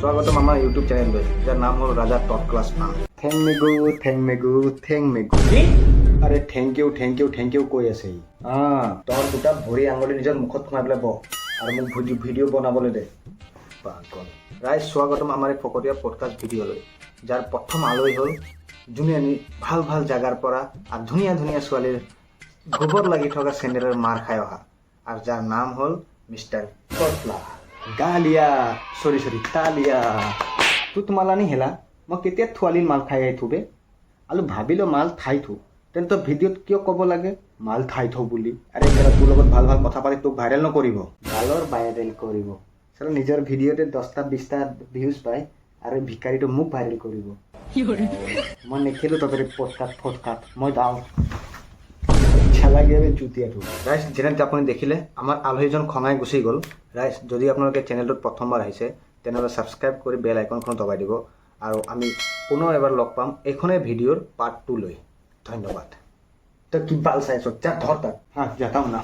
স্বাগতম আমার YouTube channel যার নাম হল রাজা টপ ক্লাস ফান। থেং মেগু কি আরে থেংক ইউ কৈ আছে তই দুটা ভৰি আঙুলি নিজৰ মুখত সোমাই পেলাই বহ আৰু মোক ভিডিঅ' বনাবলৈ দে পাগল। ৰাইজ স্বাগতম আমাৰ এই ফকতীয়া পডকাষ্ট ভিডিঅ'লৈ, যাৰ প্ৰথম আলহী হ'ল যোনে আমি ভাল ভাল জাগাৰ পৰা আৰু ধুনীয়া ধুনীয়া ছোৱালীৰ গোবৰ লাগি থকা চেণ্ডেলৰ মাৰ খাই অহা, আৰু যাৰ নাম হ'ল মিষ্টাৰ কটলা গালিয়া তালিয়া। তুই তোমালা নি হেলা মই কেতিয়া থোৱালিৰ মাল খাই আহি থবে আৰু ভাবিলো মাল খাই থো, তেন্তে ভিডিঅ'ত কিয় ক'ব লাগে মাল খাই থওঁ বুলি? আৰে কেলা তোৰ লগত ভাল ভাল কথা পাতি তোক ভাইৰেল নকৰিব, ভালৰ ভাইৰেল কৰিব। চালা নিজৰ ভিডিঅ'তে 10টা 20টা ভিউজ পায় আৰু ভিকাৰীটো মোক ভাইৰেল কৰিব। মই নেখেলো তহঁতৰ পডকাষ্ট মই যাওঁ। ৰাইজ যেনে আপুনি দেখিলে আমাৰ আলহীজন খঙাই গুচি গ'ল। ৰাইজ যদি আপোনালোকে চেনেলটোত প্ৰথমবাৰ আহিছে তেনেহ'লে ছাবস্ক্ৰাইব কৰি বেল আইকনখন দবাই দিব, আৰু আমি পুনৰ এবাৰ লগ পাম এইখনেই ভিডিঅ'ৰ পাৰ্ট 2 লৈ। ধন্যবাদ। তই কি বাল চাইছ? যা ধৰ তাক। যাতাও না।